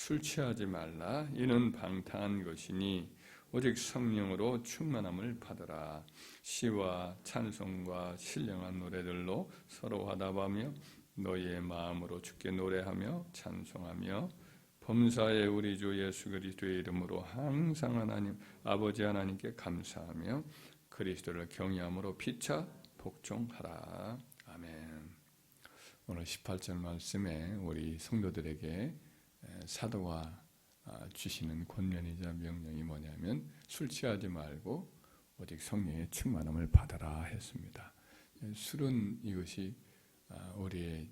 술 취하지 말라. 이는 방탕한 것이니 오직 성령으로 충만함을 받으라. 시와 찬송과 신령한 노래들로 서로 화답하며 너희의 마음으로 주께 노래하며 찬송하며 범사의 우리 주 예수 그리스도의 이름으로 항상 하나님 아버지 하나님께 감사하며 그리스도를 경외함으로 피차 복종하라. 아멘. 오늘 18절 말씀에 우리 성도들에게 사도가 주시는 권면이자 명령이 뭐냐면 술 취하지 말고 오직 성령의 충만함을 받아라 했습니다. 술은 이것이 우리의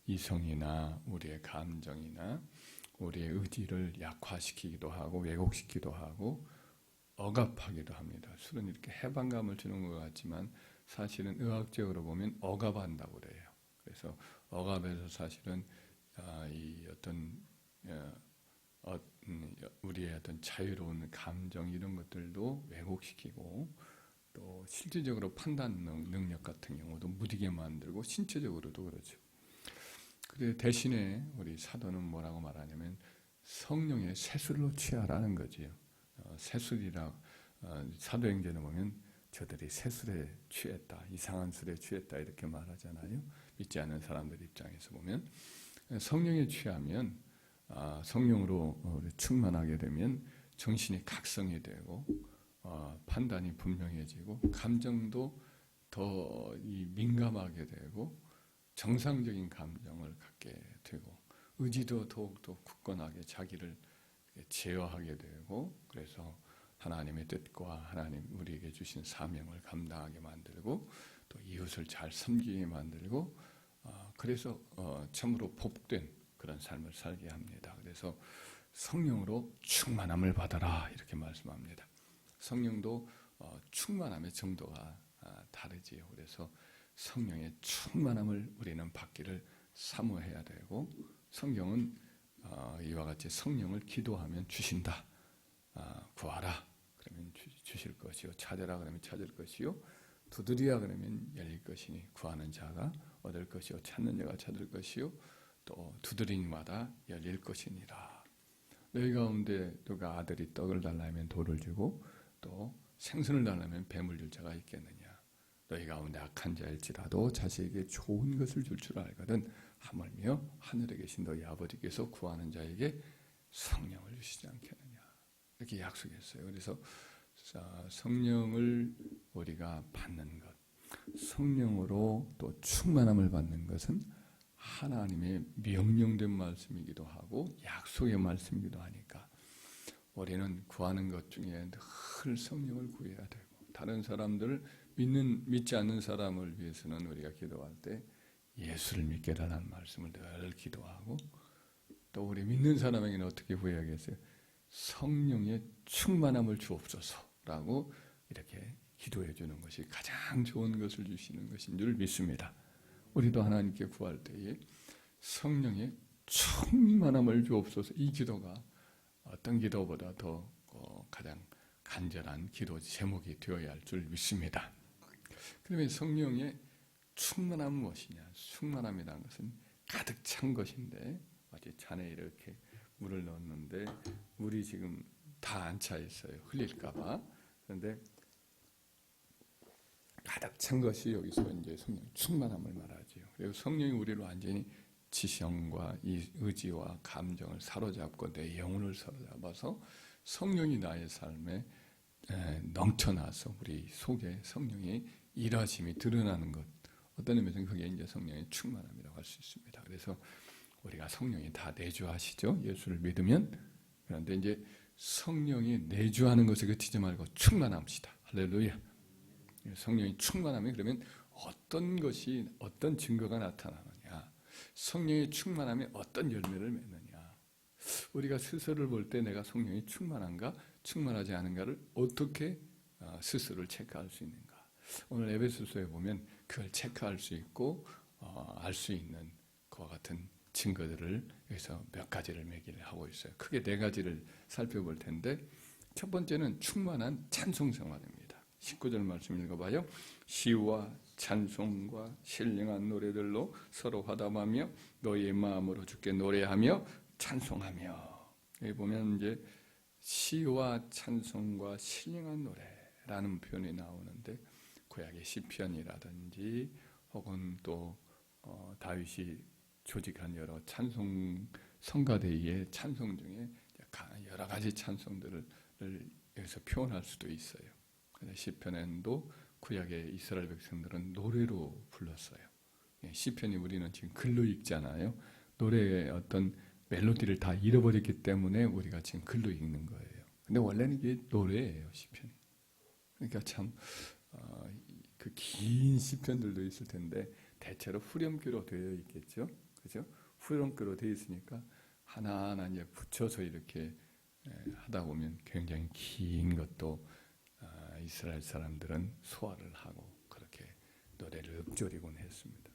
이성이나 우리의 감정이나 우리의 의지를 약화시키기도 하고 왜곡시키기도 하고 억압하기도 합니다. 술은 이렇게 해방감을 주는 것 같지만 사실은 의학적으로 보면 억압한다고 그래요. 그래서 억압에서 사실은 이 우리의 어떤 자유로운 감정 이런 것들도 왜곡시키고 또 실질적으로 판단 능력 같은 경우도 무디게 만들고 신체적으로도 그렇죠. 그래 대신에 우리 사도는 뭐라고 말하냐면 성령의 세술로 취하라는 거지요. 세술이라 사도행전에 보면 저들이 세술에 취했다, 이상한 술에 취했다 이렇게 말하잖아요. 믿지 않는 사람들 입장에서 보면 성령에 취하면 성령으로 충만하게 되면 정신이 각성이 되고 판단이 분명해지고 감정도 더 민감하게 되고 정상적인 감정을 갖게 되고 의지도 더욱더 굳건하게 자기를 제어하게 되고 그래서 하나님의 뜻과 하나님 우리에게 주신 사명을 감당하게 만들고 또 이웃을 잘 섬기게 만들고 그래서 참으로 복된 그런 삶을 살게 합니다. 그래서 성령으로 충만함을 받아라 이렇게 말씀합니다. 성령도 충만함의 정도가 다르지요. 그래서 성령의 충만함을 우리는 받기를 사모해야 되고 성경은 이와 같이 성령을 기도하면 주신다. 구하라 그러면 주실 것이요 찾으라 그러면 찾을 것이요 두드리라 그러면 열릴 것이니 구하는 자가 얻을 것이요 찾는 자가 찾을 것이요 또 두드리마다 열릴 것이니라. 너희 가운데 누가 아들이 떡을 달라면 돌을 주고 또 생선을 달라면 뱀을 줄 자가 있겠느냐. 너희 가운데 악한 자일지라도 자식에게 좋은 것을 줄 줄 알거든 하물며 하늘에 계신 너희 아버지께서 구하는 자에게 성령을 주시지 않겠느냐. 이렇게 약속했어요. 그래서 성령을 우리가 받는 것, 성령으로 또 충만함을 받는 것은 하나님의 명령된 말씀이기도 하고 약속의 말씀이기도 하니까 우리는 구하는 것 중에 늘 성령을 구해야 되고 다른 사람들 믿지 않는 사람을 위해서는 우리가 기도할 때 예수를 믿게 달라는 말씀을 늘 기도하고 또 우리 믿는 사람에게는 어떻게 구해야겠어요? 성령의 충만함을 주옵소서라고 이렇게 기도해 주는 것이 가장 좋은 것을 주시는 것인 줄 믿습니다. 우리도 하나님께 구할 때에 성령의 충만함을 주옵소서 이 기도가 어떤 기도보다 더 가장 간절한 기도 제목이 되어야 할 줄 믿습니다. 그러면 성령의 충만함은 무엇이냐? 충만함이라는 것은 가득 찬 것인데 마치 잔에 이렇게 물을 넣었는데 물이 지금 다 안 차 있어요. 흘릴까 봐. 그런데 가득 찬 것이 여기서 이제 성령 충만함을 말하지요. 그리고 성령이 우리를 완전히 지성과 이 의지와 감정을 사로잡고 내 영혼을 사로잡아서 성령이 나의 삶에 넘쳐나서 우리 속에 성령의 일하심이 드러나는 것. 어떤 의미에서는 그게 이제 성령의 충만함이라고 할 수 있습니다. 그래서 우리가 성령이 다 내주하시죠. 예수를 믿으면. 그런데 이제 성령이 내주하는 것에 그치지 말고 충만합시다. 할렐루야. 성령이 충만하면 그러면 어떤 것이 어떤 증거가 나타나느냐. 성령이 충만하면 어떤 열매를 맺느냐. 우리가 스스로를 볼 때 내가 성령이 충만한가 충만하지 않은가를 어떻게 스스로를 체크할 수 있는가. 오늘 에베소서에 보면 그걸 체크할 수 있고 알 수 있는 그와 같은 증거들을 여기서 몇 가지를 매기를 하고 있어요. 크게 네 가지를 살펴볼 텐데 첫 번째는 충만한 찬송 생활입니다. 19절 말씀 읽어봐요. 시와 찬송과 신령한 노래들로 서로 화답하며 너희의 마음으로 주께 노래하며 찬송하며. 여기 보면 이제 시와 찬송과 신령한 노래라는 표현이 나오는데, 구약의 시편이라든지 혹은 또 다윗이 조직한 여러 찬송 성가대의 찬송 중에 여러 가지 찬송들을 여기서 표현할 수도 있어요. 시편에도 구약의 이스라엘 백성들은 노래로 불렀어요. 시편이 우리는 지금 글로 읽잖아요. 노래의 어떤 멜로디를 다 잃어버렸기 때문에 우리가 지금 글로 읽는 거예요. 근데 원래는 이게 노래예요, 시편이. 그러니까 참 그 긴 시편들도 있을 텐데 대체로 후렴구로 되어 있겠죠, 그죠? 후렴구로 되어 있으니까 하나하나 이제 붙여서 이렇게 하다 보면 굉장히 긴 것도 이스라엘 사람들은 소화를 하고 그렇게 노래를 읊조리곤 했습니다.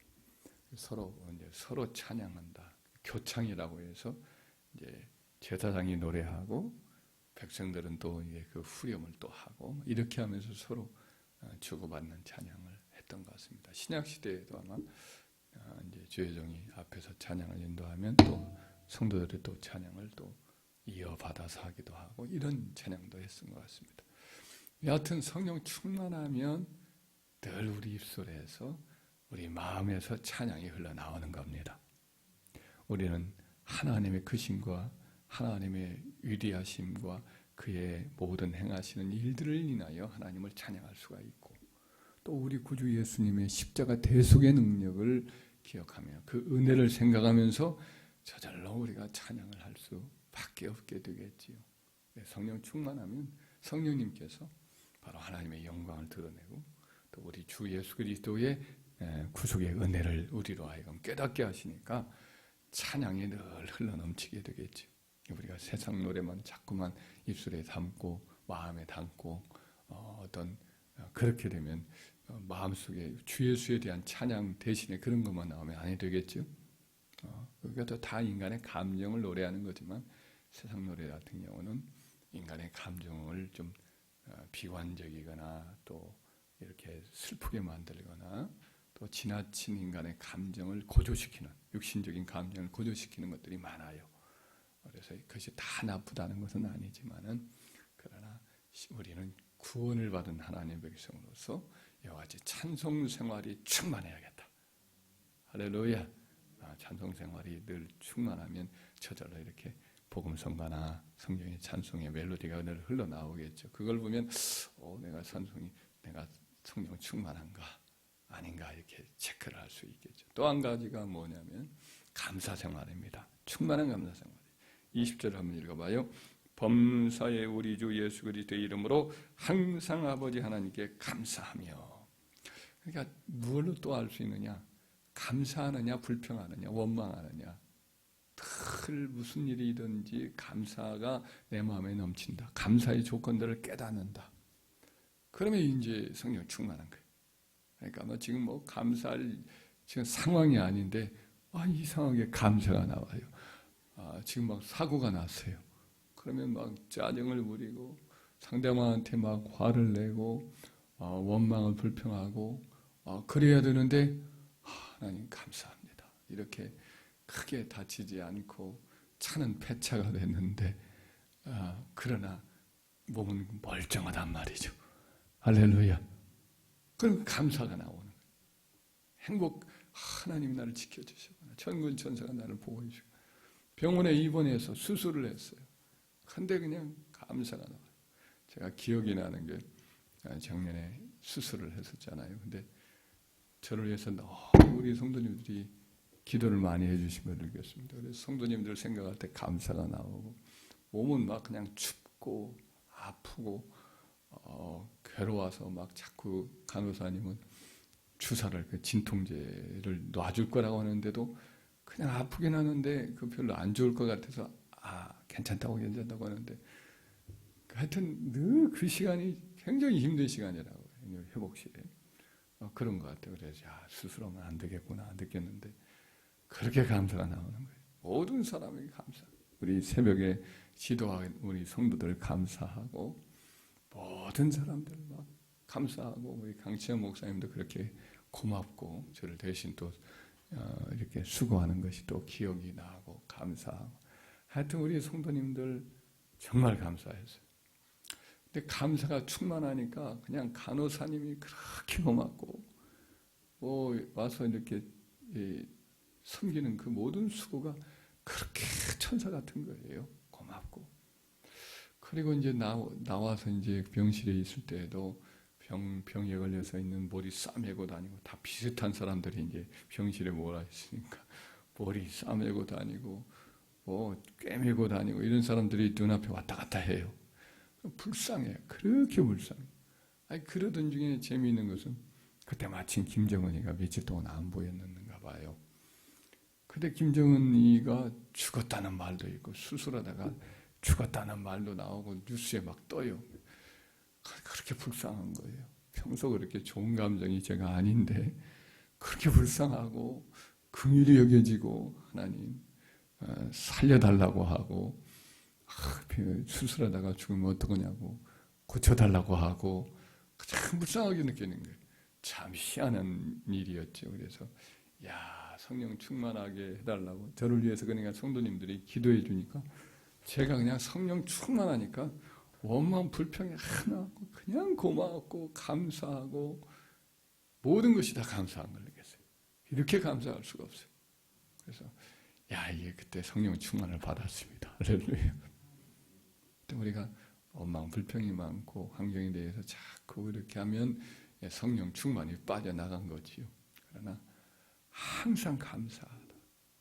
서로 찬양한다. 교창이라고 해서 이제 제사장이 노래하고 백성들은 또 이제 그 후렴을 또 하고 이렇게 하면서 서로 주고받는 찬양을 했던 것 같습니다. 신약 시대에도 아마 이제 주의 종이 앞에서 찬양을 인도하면 또 성도들이 또 찬양을 또 이어받아서 하기도 하고 이런 찬양도 했던 것 같습니다. 여하튼 성령 충만하면 늘 우리 입술에서 우리 마음에서 찬양이 흘러나오는 겁니다. 우리는 하나님의 크심과 하나님의 위대하심과 그의 모든 행하시는 일들을 인하여 하나님을 찬양할 수가 있고, 또 우리 구주 예수님의 십자가 대속의 능력을 기억하며 그 은혜를 생각하면서 저절로 우리가 찬양을 할 수밖에 없게 되겠지요. 성령 충만하면 성령님께서 바로 하나님의 영광을 드러내고 또 우리 주 예수 그리스도의 구속의 은혜를 우리로 하여금 깨닫게 하시니까 찬양이 늘 흘러넘치게 되겠죠. 우리가 세상 노래만 자꾸만 입술에 담고 마음에 담고 그렇게 되면 마음속에 주 예수에 대한 찬양 대신에 그런 것만 나오면 안 되겠죠. 그것도 다 인간의 감정을 노래하는 거지만 세상 노래 같은 경우는 인간의 감정을 좀 비관적이거나 또 이렇게 슬프게 만들거나 또 지나친 인간의 감정을 고조시키는, 육신적인 감정을 고조시키는 것들이 많아요. 그래서 그것이 다 나쁘다는 것은 아니지만은, 그러나 우리는 구원을 받은 하나님의 백성으로서 이와 같이 찬송 생활이 충만해야겠다. 할렐루야. 찬송 생활이 늘 충만하면 저절로 이렇게 복음성가나 성경의 찬송의 멜로디가 늘 흘러나오겠죠. 그걸 보면 내가 성령 충만한가 아닌가 이렇게 체크를 할 수 있겠죠. 또 한 가지가 뭐냐면 감사 생활입니다. 충만한 감사 생활. 20절 한번 읽어봐요. 범사의 우리 주 예수 그리스도의 이름으로 항상 아버지 하나님께 감사하며. 그러니까 무엇로 또 알 수 있느냐? 감사하느냐, 불평하느냐, 원망하느냐. 늘 무슨 일이든지 감사가 내 마음에 넘친다. 감사의 조건들을 깨닫는다. 그러면 이제 성령 충만한 거예요. 그러니까 지금 감사할 지금 상황이 아닌데 이상하게 감사가 나와요. 지금 막 사고가 났어요. 그러면 막 짜증을 부리고 상대방한테 막 화를 내고 원망을 불평하고 그래야 되는데 하나님 감사합니다. 이렇게 크게 다치지 않고 차는 폐차가 됐는데 그러나 몸은 멀쩡하단 말이죠. 할렐루야. 그럼 감사가 나오는 거예요. 행복, 하나님이 나를 지켜주시구나. 천군 천사가 나를 보호해주고 병원에 입원해서 수술을 했어요. 근데 그냥 감사가 나와요. 제가 기억이 나는 게 작년에 수술을 했었잖아요. 근데 저를 위해서 너무 우리 성도님들이 기도를 많이 해주신 걸 느꼈습니다. 그래서 성도님들 생각할 때 감사가 나오고 몸은 막 그냥 춥고 아프고 괴로워서 막 자꾸 간호사님은 주사를 진통제를 놔줄 거라고 하는데도 그냥 아프긴 하는데 그 별로 안 좋을 것 같아서 괜찮다고 하는데 하여튼 늘 그 시간이 굉장히 힘든 시간이라고 해요. 회복실에 그런 것 같아요. 그래서 수술하면 안 되겠구나 느꼈는데 그렇게 감사가 나오는 거예요. 모든 사람에게 감사. 우리 새벽에 기도하는 우리 성도들 감사하고 모든 사람들 막 감사하고 우리 강치현 목사님도 그렇게 고맙고 저를 대신 또 이렇게 수고하는 것이 또 기억이 나고 감사하고 하여튼 우리 성도님들 정말 감사했어요. 근데 감사가 충만하니까 그냥 간호사님이 그렇게 고맙고 와서 이렇게 섬기는 그 모든 수고가 그렇게 천사 같은 거예요. 고맙고. 그리고 이제 나와서 이제 병실에 있을 때에도 병에 걸려서 있는 머리 싸매고 다니고 다 비슷한 사람들이 이제 병실에 몰아 있으니까 머리 싸매고 다니고 꿰매고 다니고 이런 사람들이 눈앞에 왔다 갔다 해요. 불쌍해요. 그렇게 불쌍해. 아니 그러던 중에 재미있는 것은 그때 마침 김정은이가 며칠 동안 안 보였는가 봐요. 근데 김정은이가 죽었다는 말도 있고 수술하다가 죽었다는 말도 나오고 뉴스에 막 떠요. 그렇게 불쌍한 거예요. 평소 그렇게 좋은 감정이 제가 아닌데 그렇게 불쌍하고 긍휼히 여겨지고 하나님 살려달라고 하고 수술하다가 죽으면 어떡하냐고 고쳐달라고 하고 참 불쌍하게 느끼는 거예요. 참 희한한 일이었죠. 그래서 성령 충만하게 해달라고 저를 위해서 그러니까 성도님들이 기도해 주니까 제가 그냥 성령 충만하니까 원망 불평이 하나 없고 그냥 고마웠고 감사하고 모든 것이 다 감사한 걸 느꼈어요. 이렇게 감사할 수가 없어요. 그래서 이게 그때 성령 충만을 받았습니다. 할렐루야. 우리가 원망 불평이 많고 환경에 대해서 자꾸 이렇게 하면 성령 충만이 빠져나간 거지요. 그러나 항상 감사하다.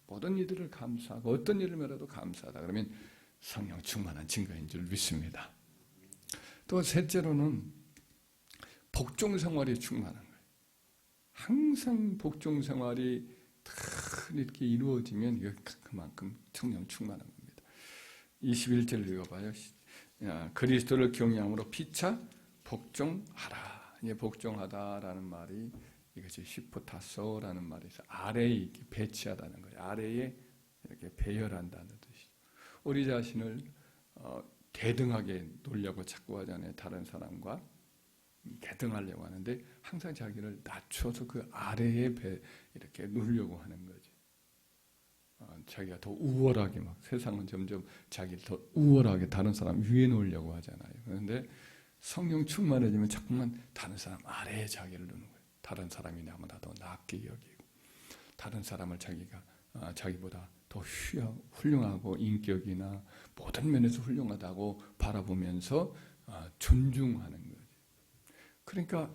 모든 이들을 감사하고 어떤 일을 해도 감사하다. 그러면 성령 충만한 증거인 줄 믿습니다. 또 셋째로는 복종 생활이 충만한 거예요. 항상 복종 생활이 이렇게 이루어지면 이거 그만큼 성령 충만한 겁니다. 21절 읽어봐요. 그리스도를 경외함으로 피차 복종하라. 복종하다라는 말이 이것이 시포타소라는 말이 있어요. 아래에 이렇게 배치하다는 거예요. 아래에 이렇게 배열한다는 뜻이죠. 우리 자신을 대등하게 놓으려고 자꾸 하잖아요. 다른 사람과 대등하려고 하는데 항상 자기를 낮춰서 그 아래에 이렇게 놓으려고 하는 거죠. 자기가 더 우월하게 세상은 점점 자기를 더 우월하게 다른 사람 위에 놓으려고 하잖아요. 그런데 성령 충만해지면 자꾸만 다른 사람 아래에 자기를 놓는 거예요. 다른 사람이 나보다 더 낫게 여기고 다른 사람을 자기보다 더 훌륭하고 인격이나 모든 면에서 훌륭하다고 바라보면서 존중하는 거죠. 그러니까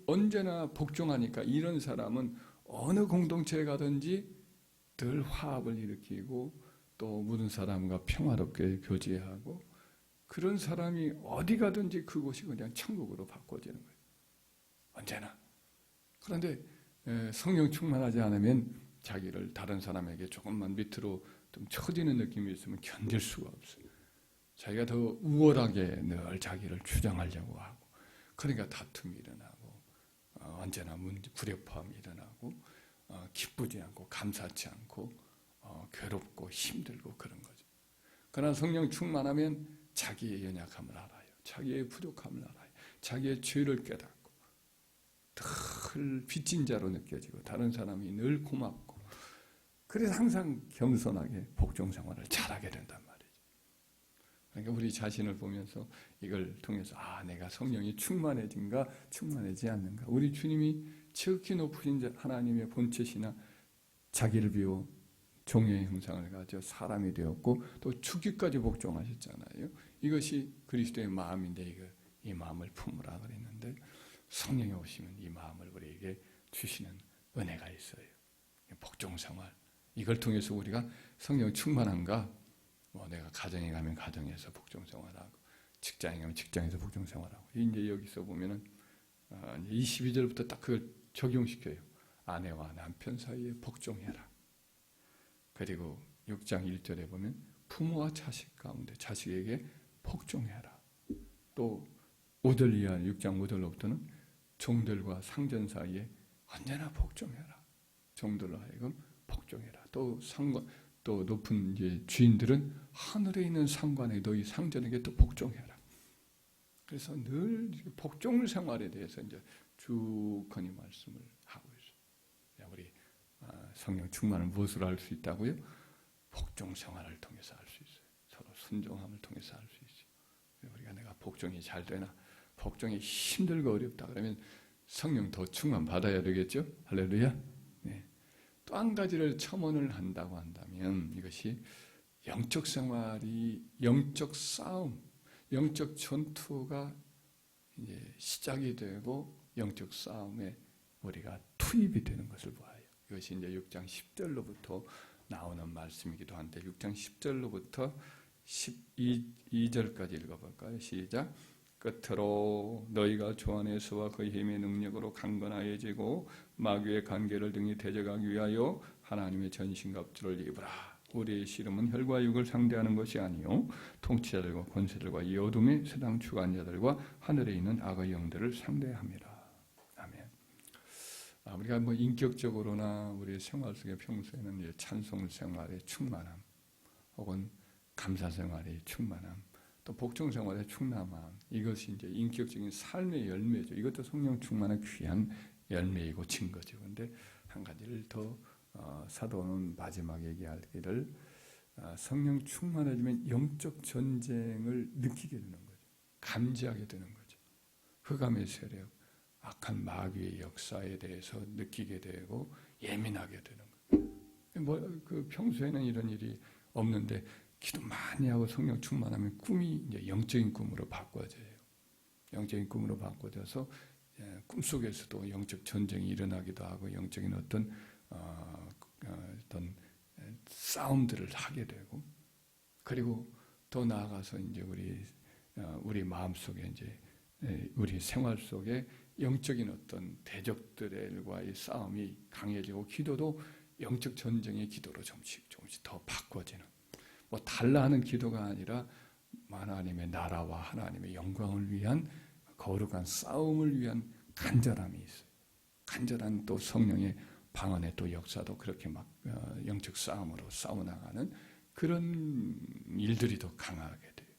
언제나 복종하니까 이런 사람은 어느 공동체에 가든지 늘 화합을 일으키고 또 모든 사람과 평화롭게 교제하고 그런 사람이 어디 가든지 그곳이 그냥 천국으로 바꿔지는 거예요. 언제나. 그런데 성령 충만하지 않으면 자기를 다른 사람에게 조금만 밑으로 좀 처지는 느낌이 있으면 견딜 수가 없어요. 자기가 더 우월하게 늘 자기를 주장하려고 하고 그러니까 다툼이 일어나고 언제나 불협화음이 일어나고 기쁘지 않고 감사치 않고 괴롭고 힘들고 그런 거죠. 그러나 성령 충만하면 자기의 연약함을 알아요. 자기의 부족함을 알아요. 자기의 죄를 깨닫고 늘 빚진 자로 느껴지고 다른 사람이 늘 고맙고 그래서 항상 겸손하게 복종 생활을 잘하게 된단 말이죠. 그러니까 우리 자신을 보면서 이걸 통해서 내가 성령이 충만해진가 충만하지 않는가. 우리 주님이 지극히 높으신 하나님의 본체시나 자기를 비워 종의 형상을 가져 사람이 되었고 또 죽기까지 복종하셨잖아요. 이것이 그리스도의 마음인데 이 마음을 품으라 그랬는데 성령이 오시면 이 마음을 우리에게 주시는 은혜가 있어요. 복종생활. 이걸 통해서 우리가 성령 충만한가? 내가 가정에 가면 가정에서 복종생활하고 직장에 가면 직장에서 복종생활하고 이제 여기서 보면은 22절부터 딱 그걸 적용시켜요. 아내와 남편 사이에 복종해라. 그리고 6장 1절에 보면 부모와 자식 가운데 자식에게 복종해라. 또 5절 이하 6장 5절로부터는 종들과 상전 사이에 언제나 복종해라. 종들로 하여금 복종해라. 또 높은 이제 주인들은 하늘에 있는 상관에 너희 상전에게 또 복종해라. 그래서 늘 복종 생활에 대해서 이제 쭉 건히 말씀을 하고 있어요. 우리 성령 충만을 무엇으로 할 수 있다고요? 복종 생활을 통해서 할 수 있어요. 서로 순종함을 통해서 할 수 있어요. 우리가 내가 복종이 잘 되나, 복종이 힘들고 어렵다 그러면 성령 더 충만 받아야 되겠죠? 할렐루야. 네. 또 한 가지를 첨언을 한다고 한다면 이것이 영적 생활이 영적 싸움, 영적 전투가 이제 시작이 되고 영적 싸움에 우리가 투입이 되는 것을 보아요. 이것이 이제 6장 10절로부터 나오는 말씀이기도 한데 6장 10절로부터 12절까지 읽어볼까요? 시작. 끝으로 너희가 주 안에서와 그 힘의 능력으로 강건하여지고 마귀의 관계를 등이 대적하기 위하여 하나님의 전신갑주를 입으라. 우리의 씨름은 혈과 육을 상대하는 것이 아니요 통치자들과 권세들과 이 어둠의 세상 주관자들과 하늘에 있는 악의 영들을 상대함이라. 아멘. 우리가 뭐 인격적으로나 우리 생활 속에 평소에는 찬송 생활의 충만함, 혹은 감사 생활의 충만함, 또 복종 생활의 충만함, 이것이 이제 인격적인 삶의 열매죠. 이것도 성령 충만의 귀한 열매이고 증거죠. 그런데 한 가지를 더 사도는 마지막에 얘기하기를 성령 충만해지면 영적 전쟁을 느끼게 되는 거죠. 감지하게 되는 거죠. 흑암의 세력, 악한 마귀의 역사에 대해서 느끼게 되고 예민하게 되는 거예요. 평소에는 이런 일이 없는데 기도 많이 하고 성령 충만하면 꿈이 이제 영적인 꿈으로 바꿔져요. 영적인 꿈으로 바꿔져서 꿈속에서도 영적 전쟁이 일어나기도 하고 영적인 어떤 싸움들을 하게 되고, 그리고 더 나아가서 이제 우리 마음 속에 이제 우리 생활 속에 영적인 어떤 대적들과의 싸움이 강해지고 기도도 영적 전쟁의 기도로 조금씩 더 바꿔지는, 뭐 달라 하는 기도가 아니라 하나님의 나라와 하나님의 영광을 위한 거룩한 싸움을 위한 간절함이 있어요. 간절한 또 성령의 방언의 또 역사도 그렇게 막 영적 싸움으로 싸워나가는 그런 일들이 더 강하게 돼요.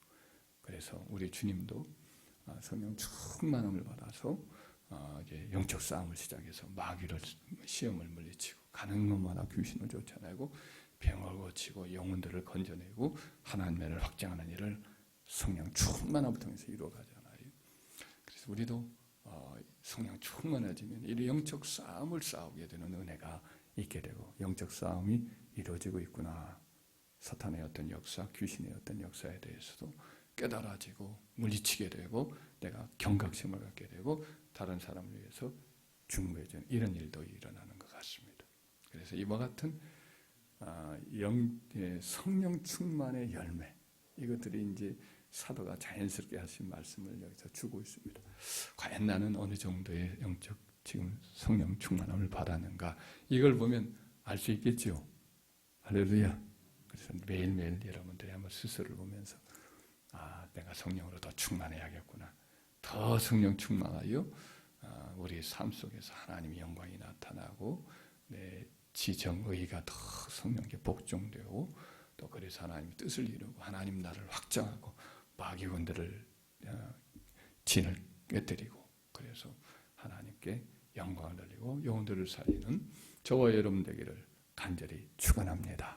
그래서 우리 주님도 성령 충만함을 받아서 이제 영적 싸움을 시작해서 마귀를 시험을 물리치고 가는 것마다 귀신을 쫓아내고 병을 고치고 영혼들을 건져내고 하나님을 확장하는 일을 성령 충만함을 통해서 이루어가잖아요. 그래서 우리도 성령 충만해지면 이 영적 싸움을 싸우게 되는 은혜가 있게 되고 영적 싸움이 이루어지고 있구나. 사탄의 어떤 역사, 귀신의 어떤 역사에 대해서도 깨달아지고 물리치게 되고 내가 경각심을 갖게 되고 다른 사람을 위해서 중보해주는 이런 일도 일어나는 것 같습니다. 그래서 이와 같은 성령 충만의 열매, 이것들이 이제 사도가 자연스럽게 하신 말씀을 여기서 주고 있습니다. 과연 나는 어느 정도의 영적 지금 성령 충만함을 받았는가, 이걸 보면 알 수 있겠죠. 할렐루야. 그래서 매일매일 여러분들이 한번 스스로를 보면서 내가 성령으로 더 충만해야겠구나. 더 성령 충만하여 우리의 삶 속에서 하나님의 영광이 나타나고 내 지정의가 더 성령께 복종되고 또 그래서 하나님의 뜻을 이루고 하나님 나라를 확장하고 마귀군들을 진을 깨뜨리고 그래서 하나님께 영광을 돌리고 영혼들을 살리는 저와 여러분 되기를 간절히 축원합니다.